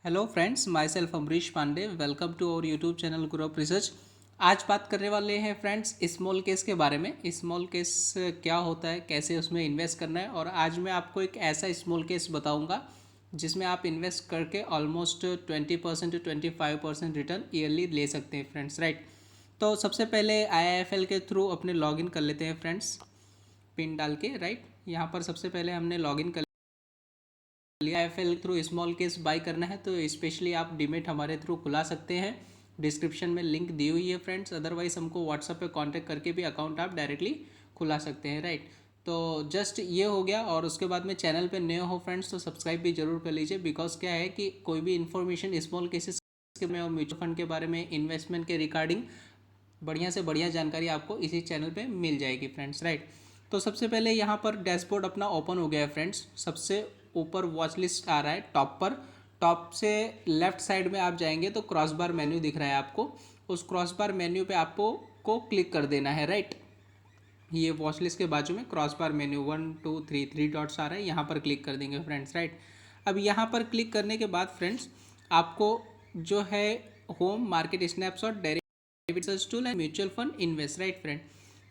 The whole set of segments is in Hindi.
Hello friends, my self Amrish Pande. Welcome to our YouTube channel grow up research. आज बात करने वाले हैं फ्रेंड्स स्मॉल केस के बारे में। स्मॉल केस क्या होता है, कैसे उसमें इन्वेस्ट करना है, और आज मैं आपको एक ऐसा स्मॉल केस बताऊंगा जिसमें आप इन्वेस्ट करके ऑलमोस्ट 20% to 25% रिटर्न ईयरली ले सकते हैं फ्रेंड्स, राइट। तो सबसे पहले IIFL के थ्रू अपने लॉगिन कर लेते हैं फ्रेंड्स, पिन डाल के, राइट। यहाँ पर सबसे पहले हमने लॉगिन कर IIFL through small case by करना है तो स्पेशली आप डीमेट हमारे थ्रू खुला सकते हैं। डिस्क्रिप्शन में लिंक दी हुई है फ्रेंड्स। अदरवाइज हमको व्हाट्सएप पे कांटेक्ट करके भी अकाउंट आप डायरेक्टली खुला सकते हैं, राइट। तो जस्ट ये हो गया। और उसके बाद में चैनल पे नए हो फ्रेंड्स तो सब्सक्राइब भी जरूर कर लीजिए, बिकॉज क्या है कि कोई भी इन्फॉर्मेशन स्मॉल केसेस के में और म्यूचुअल फंड के बारे में, इन्वेस्टमेंट के रिगार्डिंग बढ़िया से बढ़िया जानकारी आपको इसी चैनल पे मिल जाएगी फ्रेंड्स, राइट। तो सबसे पहले यहाँ पर डैशबोर्ड अपना ओपन हो गया है फ्रेंड्स। सबसे ऊपर वॉच लिस्ट आ रहा है टॉप पर। टॉप से लेफ्ट साइड में आप जाएंगे तो क्रॉस बार मेन्यू दिख रहा है आपको। उस क्रॉस बार मेन्यू पे आपको क्लिक कर देना है, राइट। ये वॉच लिस्ट के बाजू में क्रॉस बार मेन्यू 1 2 3 3 डॉट्स आ रहा है, यहाँ पर क्लिक कर देंगे फ्रेंड्स, राइट। अब यहाँ पर क्लिक करने के बाद फ्रेंड्स आपको जो है home, market snapshot, research tool and mutual fund invest, right friend.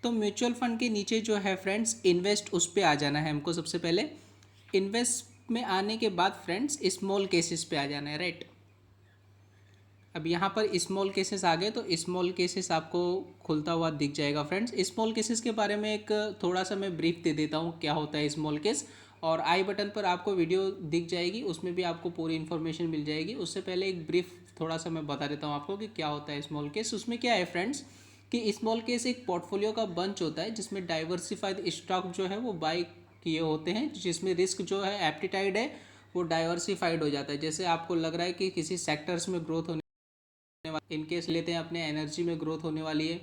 तो म्यूचुअल फंड के नीचे जो है फ्रेंड्स इन्वेस्ट, उस पर आ जाना है हमको। सबसे पहले इन्वेस्ट में आने के बाद फ्रेंड्स स्मॉल केसेस पे आ जाना है, राइट। अब यहाँ पर स्मॉल केसेस आ गए तो स्मॉल केसेस आपको खुलता हुआ दिख जाएगा फ्रेंड्स। स्मॉल केसेस के बारे में एक थोड़ा सा मैं ब्रीफ दे देता हूँ क्या होता है स्मॉल केस। और आई बटन पर आपको वीडियो दिख जाएगी, उसमें भी आपको पूरी इन्फॉर्मेशन मिल जाएगी। उससे पहले एक ब्रीफ थोड़ा सा मैं बता देता हूँ आपको कि क्या होता है स्मॉल केस। उसमें क्या है फ्रेंड्स कि स्मॉल केस एक पोर्टफोलियो का बंच होता है जिसमें डाइवर्सिफाइड स्टॉक जो है वो बाय किए होते हैं, जिसमें रिस्क जो है एप्टीटाइड है वो डाइवर्सिफाइड हो जाता है। जैसे आपको लग रहा है कि किसी सेक्टर्स में ग्रोथ होने, इनकेस लेते हैं अपने एनर्जी में ग्रोथ होने वाली है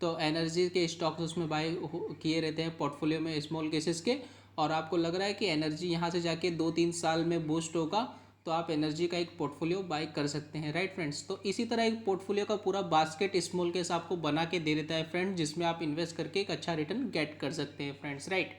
तो एनर्जी के स्टॉक्स उसमें बाय किए रहते हैं पोर्टफोलियो में स्मॉल केसेस के। और आपको लग रहा है कि एनर्जी यहाँ से जाके 2-3 साल में बूस्ट होगा तो आप एनर्जी का एक पोर्टफोलियो बाय कर सकते हैं, राइट फ्रेंड्स। तो इसी तरह एक पोर्टफोलियो का पूरा बास्केट स्मॉल केस आपको बना के दे देता है फ्रेंड्स, जिसमें आप इन्वेस्ट करके एक अच्छा रिटर्न गेट कर सकते हैं फ्रेंड्स, राइट।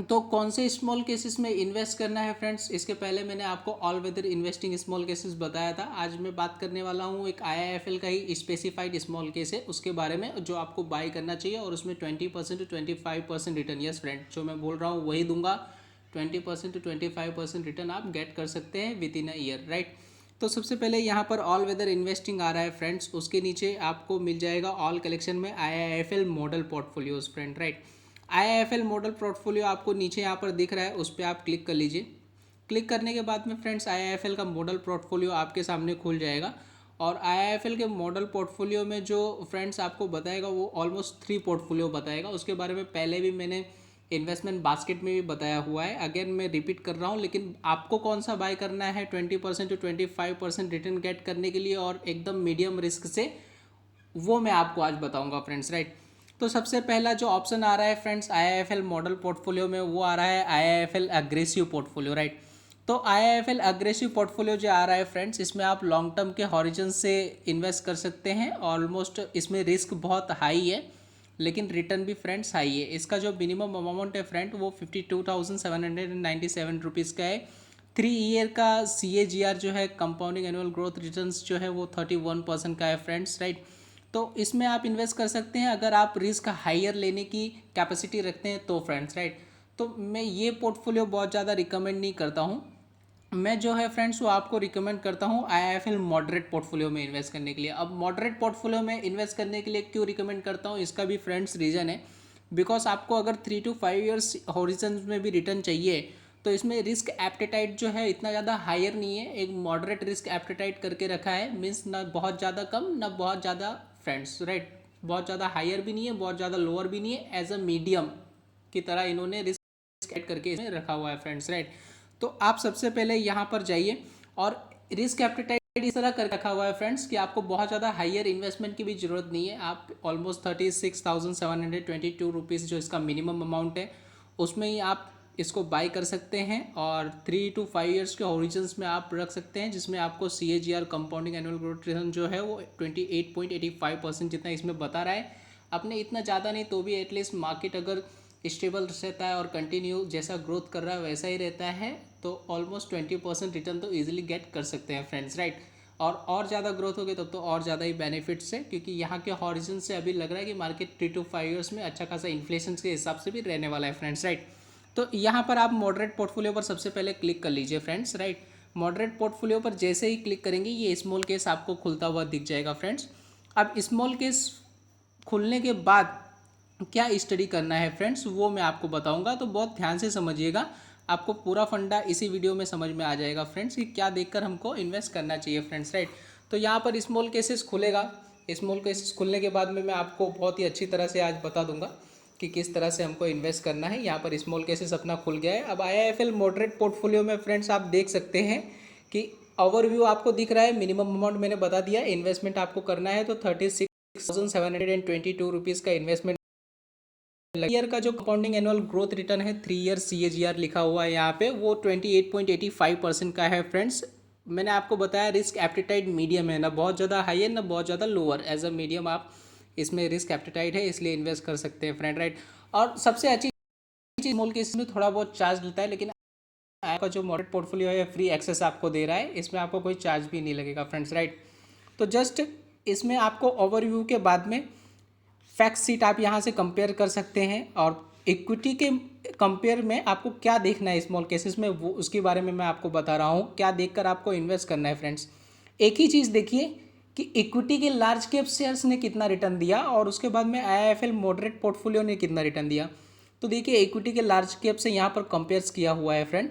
तो कौन से स्मॉल केसेस में इन्वेस्ट करना है फ्रेंड्स, इसके पहले मैंने आपको all weather investing small cases बताया था। आज मैं बात करने वाला हूँ एक IIFL का ही स्पेसिफाइड स्मॉल केस है उसके बारे में, जो आपको बाय करना चाहिए और उसमें 20% to 25% रिटर्न, यस फ्रेंड, जो मैं बोल रहा हूँ वही दूंगा। 20% to 25% रिटर्न आप गेट कर सकते हैं with in a year, right. तो सबसे पहले यहाँ पर ऑल वेदर इन्वेस्टिंग आ रहा है फ्रेंड्स, उसके नीचे आपको मिल जाएगा ऑल कलेक्शन में IIFL model portfolios friend, right. IIFL model portfolio आपको नीचे यहाँ पर दिख रहा है, उस पर आप क्लिक कर लीजिए। क्लिक करने के बाद में फ्रेंड्स IIFL का मॉडल पोर्टफोलियो आपके सामने खुल जाएगा। और IIFL के मॉडल पोर्टफोलियो में जो फ्रेंड्स आपको बताएगा वो ऑलमोस्ट 3 पोर्टफोलियो बताएगा। उसके बारे में पहले भी मैंने इन्वेस्टमेंट बास्केट में भी बताया हुआ है, अगेन मैं रिपीट कर रहा हूँ। लेकिन आपको कौन सा बाय करना है 20% to 25% रिटर्न गेट करने के लिए और एकदम मीडियम रिस्क से, वो मैं आपको आज बताऊंगा फ्रेंड्स, राइट। तो सबसे पहला जो ऑप्शन आ रहा है फ्रेंड्स IIFL मॉडल पोर्टफोलियो में, वो आ रहा है IIFL अग्रेसिव पोर्टफोलियो, राइट। तो IIFL अग्रेसिव पोर्टफोलियो जो आ रहा है फ्रेंड्स, इसमें आप लॉन्ग टर्म के हॉरिजन से इन्वेस्ट कर सकते हैं। ऑलमोस्ट इसमें रिस्क बहुत हाई है लेकिन रिटर्न भी फ्रेंड्स हाई है। इसका जो मिनिमम अमाउंट है फ्रेंड वो 52,797 रुपीज़ का है। 3 ईयर का CAGR जो है, कंपाउंडिंग एनुअल ग्रोथ रिटर्न्स जो है वो 31% का है फ्रेंड्स, राइट। तो इसमें आप इन्वेस्ट कर सकते हैं अगर आप रिस्क हाइयर लेने की कैपेसिटी रखते हैं तो फ्रेंड्स, राइट। तो मैं ये पोर्टफोलियो बहुत ज़्यादा रिकमेंड नहीं करता हूँ। मैं जो है फ्रेंड्स वो आपको रिकमेंड करता हूँ IIFL मॉडरेट पोर्टफोलियो में इन्वेस्ट करने के लिए। अब मॉडरेट पोर्टफोलियो में इन्वेस्ट करने के लिए क्यों रिकमेंड करता हूँ, इसका भी फ्रेंड्स रीज़न है। बिकॉज आपको अगर 3 to 5 ईयर्स हॉरिजन में भी रिटर्न चाहिए तो इसमें रिस्क एप्टीटाइट जो है इतना ज़्यादा हायर नहीं है। एक मॉडरेट रिस्क एप्टीटाइट करके रखा है, मीन्स ना बहुत ज़्यादा कम ना बहुत ज़्यादा फ्रेंड्स, राइट। बहुत ज़्यादा हायर भी नहीं है, बहुत ज़्यादा लोअर भी नहीं है, एज अ मीडियम की तरह इन्होंने रिस्क ऐड करके इसमें रखा हुआ है फ्रेंड्स, राइट। तो आप सबसे पहले यहाँ पर जाइए और रिस्क एप्टीटाइट इस तरह कर रखा हुआ है फ्रेंड्स कि आपको बहुत ज़्यादा हाइयर इन्वेस्टमेंट की भी ज़रूरत नहीं है। आप ऑलमोस्ट 36,722 जो इसका मिनिमम अमाउंट है उसमें ही आप इसको बाय कर सकते हैं। और 3 to 5 ईयर्स के हॉरिजन्स में आप रख सकते हैं, जिसमें आपको CAGR compounding annual growth return जो है वो 28.85% जितना इसमें बता रहा है। अपने इतना ज़्यादा नहीं तो भी एटलीस्ट मार्केट अगर स्टेबल रहता है और कंटिन्यू जैसा ग्रोथ कर रहा है वैसा ही रहता है तो ऑलमोस्ट 20% रिटर्न तो ईजिली गेट कर सकते हैं फ्रेंड्स, राइट। और ज़्यादा ग्रोथ होगी तब तो और ज़्यादा ही बेनिफिट्स है, क्योंकि यहाँ के हॉरिजन से अभी लग रहा है कि मार्केट 3 to 5 ईयर्स में अच्छा खासा इन्फ्लेशन के हिसाब से भी रहने वाला है फ्रेंड्स, राइट। तो यहाँ पर आप मॉडरेट पोर्टफोलियो पर सबसे पहले क्लिक कर लीजिए फ्रेंड्स, राइट। मॉडरेट पोर्टफोलियो पर जैसे ही क्लिक करेंगे ये स्मॉल केस आपको खुलता हुआ दिख जाएगा फ्रेंड्स। अब स्मॉल केस खुलने के बाद क्या स्टडी करना है फ्रेंड्स वो मैं आपको बताऊंगा, तो बहुत ध्यान से समझिएगा, आपको पूरा फंडा इसी वीडियो में समझ में आ जाएगा फ्रेंड्स कि क्या देखकर हमको इन्वेस्ट करना चाहिए फ्रेंड्स, राइट। तो यहाँ पर स्मॉल केसेस खुलेगा, स्मॉल केसेस खुलने के बाद में मैं आपको बहुत ही अच्छी तरह से आज बता दूंगा कि किस तरह से हमको इन्वेस्ट करना है। यहाँ पर स्मॉल केसेस अपना खुल गया है। अब IIFL मॉडरेट पोर्टफोलियो में फ्रेंड्स आप देख सकते हैं कि ओवरव्यू आपको दिख रहा है। मिनिमम अमाउंट मैंने बता दिया, इन्वेस्टमेंट आपको करना है तो 36,722 रुपीज़ का इन्वेस्टमेंट। ईयर का जो कंपाउंडिंग एनुअल ग्रोथ रिटर्न है 3 ईयर CAGR लिखा हुआ है यहाँ पे, वो 28.85% का है फ्रेंड्स। मैंने आपको बताया रिस्क एप्टीटाइट मीडियम है, ना बहुत ज़्यादा हाई है ना बहुत ज़्यादा लोअर, एज अ मीडियम आप इसमें रिस्क एप्टीटाइट है, इसलिए इन्वेस्ट कर सकते हैं फ्रेंड, राइट। और सबसे अच्छी चीज़ स्मॉल केस में थोड़ा बहुत चार्ज लेता है, लेकिन आपका जो मॉडरेट पोर्टफोलियो है फ्री एक्सेस आपको दे रहा है, इसमें आपको कोई चार्ज भी नहीं लगेगा फ्रेंड्स, राइट। तो जस्ट इसमें आपको ओवरव्यू के बाद में फैक्ट सीट आप यहाँ से कंपेयर कर सकते हैं, और इक्विटी के कंपेयर में आपको क्या देखना है स्मॉल केसेस में वो उसके बारे में मैं आपको बता रहा हूँ, क्या देखकर आपको इन्वेस्ट करना है फ्रेंड्स। एक ही चीज़ देखिए कि इक्विटी के लार्ज कैप शेयर्स ने कितना रिटर्न दिया और उसके बाद में IIFL मॉडरेट पोर्टफोलियो ने कितना रिटर्न दिया। तो देखिए इक्विटी के लार्ज कैप से यहाँ पर कंपेयर्स किया हुआ है फ्रेंड।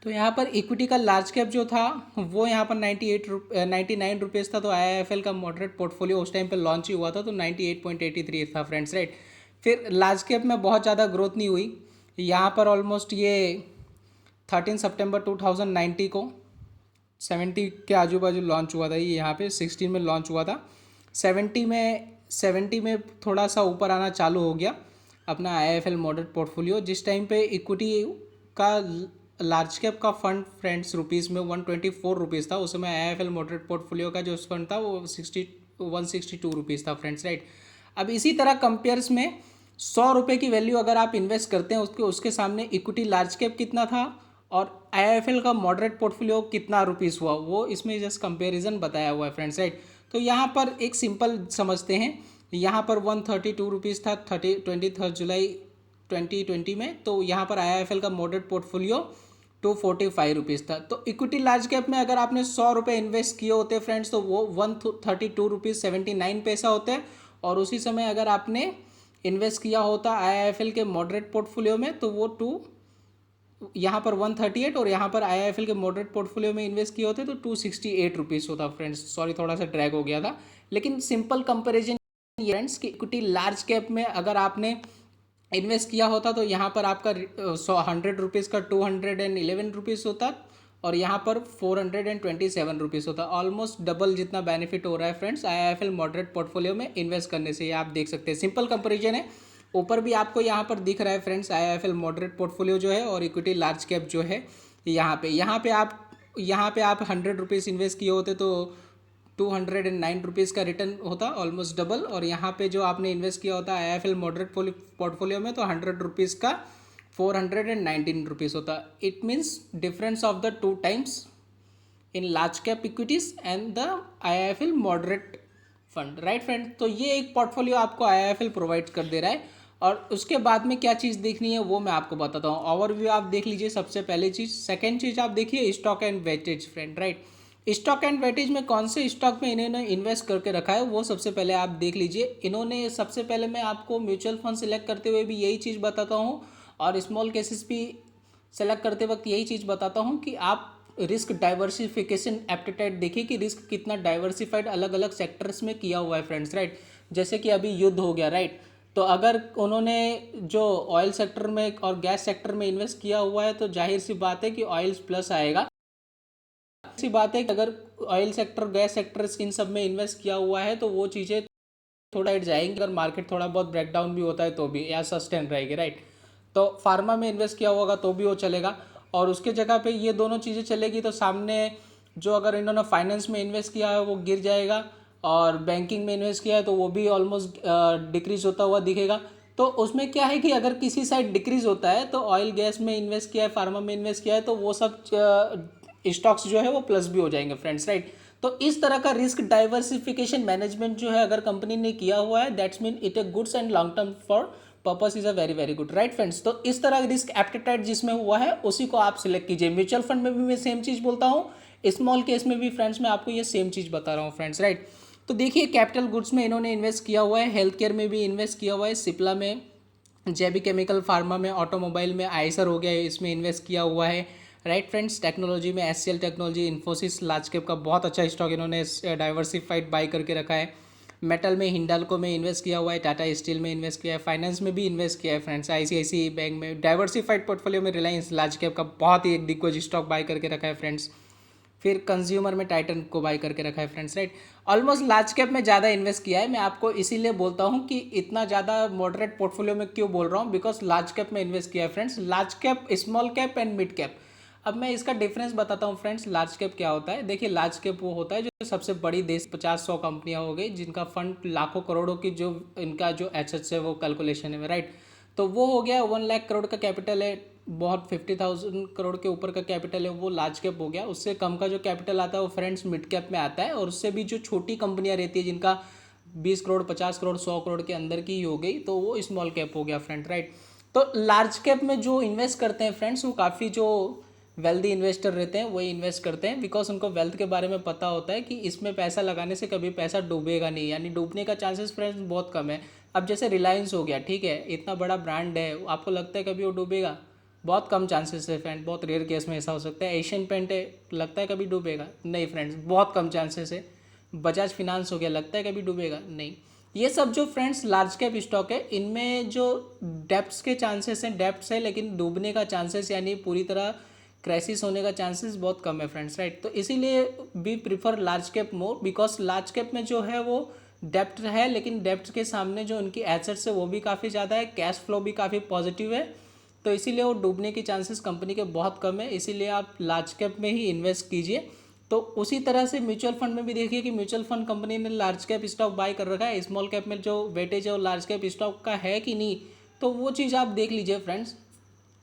तो यहाँ पर इक्विटी का लार्ज कैप जो था वो यहाँ पर 99 रुपीज़ था, तो IIFL का मॉडरेट पोर्टफोलियो उस टाइम पे लॉन्च ही हुआ था तो 98.83 था फ्रेंड्स, राइट। फिर लार्ज कैप में बहुत ज़्यादा ग्रोथ नहीं हुई, यहाँ पर ऑलमोस्ट ये 13 सितंबर 2090 को 70 के आजू बाजू लॉन्च हुआ था, ये यहाँ पे 16 में लॉन्च हुआ था। 70 में थोड़ा सा ऊपर आना चालू हो गया अपना IIFL मॉडरेट पोर्टफोलियो, जिस टाइम पे इक्विटी का लार्ज कैप का फंड फ्रेंड्स रुपीज़ में 124 रुपीज़ था, उस समय IIFL मॉडरेट पोर्टफोलियो का जो फंड था वो 162 रुपीज़ था फ्रेंड्स, राइट। अब इसी तरह कंपेयर्स में 100 रुपये की वैल्यू अगर आप इन्वेस्ट करते हैं उसके सामने इक्विटी लार्ज कैप कितना था और IIFL का मॉडरेट पोर्टफोलियो कितना रुपीज़ हुआ, वो इसमें जस्ट कंपेरिजन बताया हुआ है फ्रेंड्स, राइट। तो यहाँ पर एक सिंपल समझते हैं, यहाँ पर 132 रुपीज़ था 23 जुलाई 2020 में, तो यहाँ पर IIFL का मॉडरेट पोर्टफोलियो 245 रुपीज़ था। तो इक्विटी लार्ज कैप में अगर आपने 100 रुपये इन्वेस्ट किए होते फ्रेंड्स तो वो 132 रुपीज़ 79 पैसा होते हैं, और उसी समय अगर आपने इन्वेस्ट किया होता IIFL के मॉडरेट पोर्टफोलियो में तो वो यहाँ पर 138 और यहाँ पर IIFL के मॉडरेट पोर्टफोलियो में इन्वेस्ट किए होते तो 268 रुपीज़ होता फ्रेंड्स। सॉरी थोड़ा सा ड्रैग हो गया था, लेकिन सिंपल कंपेरिजन फ्रेंड्स कि इक्विटी लार्ज कैप में अगर आपने इन्वेस्ट किया होता तो यहाँ पर आपका 100 रुपीज़ का 211 रुपीज़ होता और यहाँ पर 427 रुपीज़ होता। ऑलमोस्ट डबल जितना बेनिफिट हो रहा है फ्रेंड्स IIFL मॉडरेट पोर्टफोलियो में इन्वेस्ट करने से, ये आप देख सकते हैं। सिंपल कंपैरिजन है, ऊपर भी आपको यहाँ पर दिख रहा है फ्रेंड्स IIFL मॉडरेट पोर्टफोलियो जो है और इक्विटी लार्ज कैप जो है यहाँ पे आप 100 रुपीज़ इन्वेस्ट किए होते तो 209 रुपीज़ का रिटर्न होता, ऑलमोस्ट डबल। और यहाँ पे जो आपने इन्वेस्ट किया होता IIFL मॉडरेट पोर्टफोलियो में तो 100 रुपीज़ का 419 रुपीज़ होता। It means difference of the 2 times in large cap equities and the IIFL moderate fund, right friend. तो ये एक पोर्टफोलियो आपको IIFL प्रोवाइड कर दे रहा है, और उसके बाद में क्या चीज़ देखनी है वो मैं आपको बताता हूँ। ओवरव्यू आप देख लीजिए सबसे पहले चीज़। सेकेंड चीज़ आप देखिए stock and weightage friend, right. Stock and weightage में कौन से स्टॉक में इन्होंने इन्वेस्ट करके रखा है वो सबसे पहले आप देख लीजिए। इन्होंने सबसे पहले मैं आपको म्यूचुअल फंड सेलेक्ट करते हुए भी यही चीज़ बताता हूँ, और स्मॉल केसेस भी सेलेक्ट करते वक्त यही चीज़ बताता हूँ कि आप रिस्क डाइवर्सिफिकेशन एप्टीटाइट देखिए कि रिस्क कितना डाइवर्सिफाइड अलग अलग सेक्टर्स में किया हुआ है फ्रेंड्स, राइट। जैसे कि अभी युद्ध हो गया, राइट, तो अगर उन्होंने जो ऑयल सेक्टर में और गैस सेक्टर में इन्वेस्ट किया हुआ है तो जाहिर सी बात है कि ऑयल प्लस आएगा। सी बात है कि अगर oil sector gas sector in सब में इन्वेस्ट किया हुआ है तो वो चीज़ें थोड़ा हाइट जाएंगी, अगर मार्केट थोड़ा बहुत ब्रेकडाउन भी होता है तो भी या सस्टेन रहेगी, राइट। तो फार्मा में इन्वेस्ट किया होगा तो भी वो चलेगा, और उसके जगह पे ये दोनों चीज़ें चलेगी तो सामने जो अगर इन्होंने फाइनेंस में इन्वेस्ट किया है वो गिर जाएगा, और बैंकिंग में इन्वेस्ट किया है तो वो भी ऑलमोस्ट डिक्रीज होता हुआ दिखेगा। तो उसमें क्या है कि अगर किसी साइड डिक्रीज होता है तो ऑयल गैस में इन्वेस्ट किया है, फार्मा में इन्वेस्ट किया है, तो वो सब स्टॉक्स जो है वो प्लस भी हो जाएंगे फ्रेंड्स, राइट। तो इस तरह का रिस्क डाइवर्सिफिकेशन मैनेजमेंट जो है अगर कंपनी ने किया हुआ है, that's mean it A goods and long term for purpose is a very very good, right friends. तो इस तरह रिस्क एप्टीटाइट जिसमें हुआ है उसी को आप सिलेक्ट कीजिए। म्यूचुअल फंड में भी मैं सेम चीज़ बोलता हूँ, स्मॉल केस में भी फ्रेंड्स मैं आपको ये सेम चीज़ बता रहा हूँ फ्रेंड्स, राइट। तो देखिए कैपिटल गुड्स में इन्होंने इन्वेस्ट किया हुआ है, हेल्थ केयर में भी इन्वेस्ट किया हुआ है, सिप्ला में, जैविक केमिकल, फार्मा में, ऑटोमोबाइल में आइसर हो गया है, इसमें इन्वेस्ट किया हुआ है, राइट फ्रेंड्स। टेक्नोलॉजी में HCL technology, Infosys, large cap का बहुत अच्छा स्टॉक इन्होंने डाइवर्सिफाइड बाई करके रखा है। मेटल में हिंडाल्को में इन्वेस्ट किया हुआ है, टाटा स्टील में इन्वेस्ट किया है, फाइनेंस में भी इन्वेस्ट किया है फ्रेंड्स, आईसीआईसीआई बैंक में। डाइवर्सिफाइड पोर्टफोलियो में रिलायंस लार्ज कैप का बहुत ही एक दिग्गज स्टॉक बाय करके रखा है फ्रेंड्स। फिर कंज्यूमर में टाइटन को बाय करके रखा है friends, right. Almost large cap में ज़्यादा इन्वेस्ट किया है। मैं आपको इसीलिए बोलता हूँ कि इतना ज़्यादा मॉडरेट पोर्टफोलियो में क्यों बोल रहा हूँ, बिकॉज लार्ज कैप में इन्वेस्ट किया है friends. Large cap, small cap and mid cap. अब मैं इसका डिफरेंस बताता हूँ फ्रेंड्स। लार्ज कैप क्या होता है, देखिए लार्ज कैप वो होता है जो सबसे बड़ी देश 50-100 कंपनियां हो गई जिनका फंड लाखों करोड़ों की जो इनका जो एसेट्स है वो कैलकुलेशन है, राइट। तो वो हो गया 1 लाख करोड़ का कैपिटल है, बहुत 50,000 करोड़ के ऊपर का कैपिटल है, वो लार्ज कैप हो गया। उससे कम का जो कैपिटल आता है वो फ्रेंड्स मिड कैप में आता है, और उससे भी जो छोटी कंपनियां रहती है जिनका 20 करोड़, 50 करोड़, 100 करोड़ के अंदर की हो गई, तो वो स्मॉल कैप हो गया फ्रेंड, राइट। तो लार्ज कैप में जो इन्वेस्ट करते हैं फ्रेंड्स वो काफ़ी जो वेल्दी इन्वेस्टर रहते हैं वही इन्वेस्ट करते हैं, बिकॉज उनको वेल्थ के बारे में पता होता है कि इसमें पैसा लगाने से कभी पैसा डूबेगा नहीं, यानी डूबने का चांसेस फ्रेंड्स बहुत कम है। अब जैसे रिलायंस हो गया, ठीक है, इतना बड़ा ब्रांड है, आपको लगता है कभी वो डूबेगा? बहुत कम चांसेस है फ्रेंड, बहुत रेयर केस में ऐसा हो सकता है। एशियन पेंट है, लगता है कभी डूबेगा? नहीं फ्रेंड्स, बहुत कम चांसेस है। बजाज फिनांस हो गया, लगता है कभी डूबेगा? नहीं। ये सब जो फ्रेंड्स लार्ज कैप स्टॉक है इनमें जो डेप्ट्स के चांसेस हैं, डेप्ट्स है लेकिन डूबने का चांसेस यानी पूरी तरह क्राइसिस होने का चांसेस बहुत कम है फ्रेंड्स, राइट। तो इसीलिए we prefer large cap more, because large cap में जो है वो डेप्ट है, लेकिन डेप्ट के सामने जो उनकी एसेट्स है वो भी काफ़ी ज़्यादा है, कैश फ्लो भी काफ़ी पॉजिटिव है, तो इसीलिए वो डूबने की चांसेस कंपनी के बहुत कम है। इसीलिए आप लार्ज कैप में ही इन्वेस्ट कीजिए। तो उसी तरह से म्यूचुअल फंड में भी देखिए कि म्यूचुअल फंड कंपनी ने लार्ज कैप स्टॉक बाय कर रखा है, स्मॉल कैप में जो वेटेज है वो लार्ज कैप स्टॉक का है कि नहीं, तो वो चीज़ आप देख लीजिए फ्रेंड्स।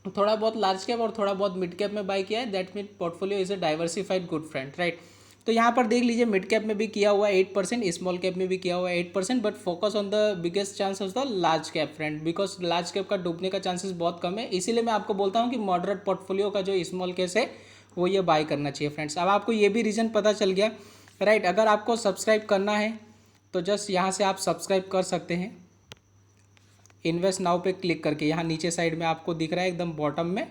थोड़ा बहुत लार्ज कैप और थोड़ा बहुत मिड कैप में बाय किया है, that mean portfolio is a diversified good friend, right. तो यहाँ पर देख लीजिए मिड कैप में भी किया हुआ है 8%, स्मॉल कैप में भी किया हुआ है 8%, but focus on the biggest chance of the large cap friend, because large cap का डूबने का चांसेस बहुत कम है। इसीलिए मैं आपको बोलता हूँ कि मॉडरेट पोर्टफोलियो का जो स्मॉल केस है वो ये बाय करना चाहिए फ्रेंड्स। अब आपको ये भी रीज़न पता चल गया, राइट। अगर आपको सब्सक्राइब करना है तो जस्ट यहाँ से आप सब्सक्राइब कर सकते हैं, इन्वेस्ट नाउ पे क्लिक करके। यहाँ नीचे साइड में आपको दिख रहा है एकदम बॉटम में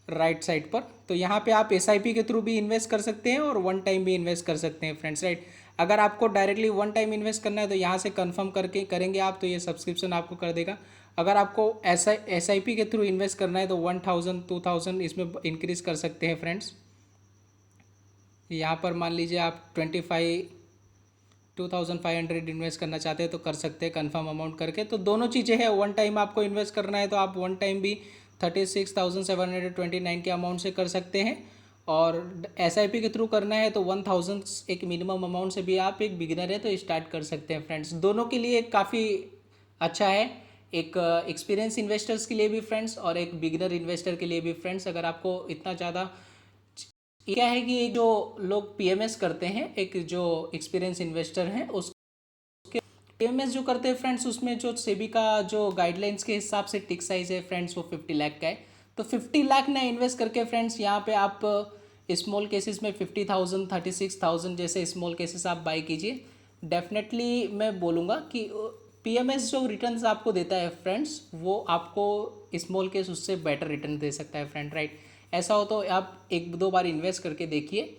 राइट साइड पर, तो यहाँ पे आप एसआईपी के थ्रू भी इन्वेस्ट कर सकते हैं और वन टाइम भी इन्वेस्ट कर सकते हैं फ्रेंड्स, राइट। अगर आपको डायरेक्टली वन टाइम इन्वेस्ट करना है तो यहाँ से कंफर्म करके करेंगे आप, तो ये सब्सक्रिप्शन आपको कर देगा। अगर आपको एसआईपी के थ्रू इन्वेस्ट करना है तो 1000 2000 इसमें इंक्रीज कर सकते हैं फ्रेंड्स। यहाँ पर मान लीजिए आप 2500 इन्वेस्ट करना चाहते हैं तो कर सकते हैं कंफर्म अमाउंट करके। तो दोनों चीज़ें हैं, वन टाइम आपको इन्वेस्ट करना है तो आप वन टाइम भी 36,729 के अमाउंट से कर सकते हैं, और एसआईपी के थ्रू करना है तो 1000 एक मिनिमम अमाउंट से भी आप एक बिगिनर है तो स्टार्ट कर सकते हैं फ्रेंड्स। दोनों के लिए काफ़ी अच्छा है, एक एक्सपीरियंस इन्वेस्टर्स के लिए भी फ्रेंड्स और एक बिगिनर इन्वेस्टर के लिए भी फ्रेंड्स। अगर आपको इतना ज़्यादा क्या है कि जो लोग पीएमएस करते हैं, एक जो एक्सपीरियंस इन्वेस्टर हैं उसके पीएमएस जो करते हैं फ्रेंड्स, उसमें जो सेबी का जो गाइडलाइंस के हिसाब से टिक साइज है फ्रेंड्स वो 50 लाख का है। तो 50 लाख ना इन्वेस्ट करके फ्रेंड्स यहाँ पे आप स्मॉल केसेस में 50,000 36,000 जैसे स्मॉल केसेस आप बाई कीजिए। डेफिनेटली मैं बोलूँगा कि पीएमएस जो रिटर्न्स आपको देता है फ्रेंड्स वो आपको स्मॉल केस उससे बेटर रिटर्न दे सकता है फ्रेंड, राइट। ऐसा हो तो आप एक दो बार इन्वेस्ट करके देखिए,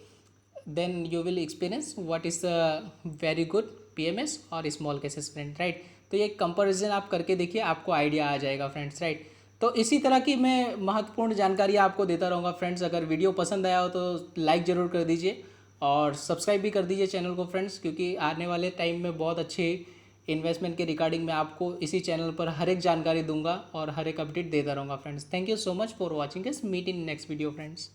then you will experience what is the very good PMS और स्मॉल केसेस फ्रेंड, राइट। तो ये कंपैरिजन आप करके देखिए, आपको आइडिया आ जाएगा फ्रेंड्स, राइट। तो इसी तरह की मैं महत्वपूर्ण जानकारी आपको देता रहूँगा फ्रेंड्स। अगर वीडियो पसंद आया हो तो लाइक ज़रूर कर दीजिए और सब्सक्राइब भी कर दीजिए चैनल को फ्रेंड्स, क्योंकि आने वाले टाइम में बहुत अच्छे इन्वेस्टमेंट के रिगार्डिंग मैं आपको इसी चैनल पर हर एक जानकारी दूंगा और हर एक अपडेट देता रहूँगा friends. Thank you so much for watching this, meet in next video friends.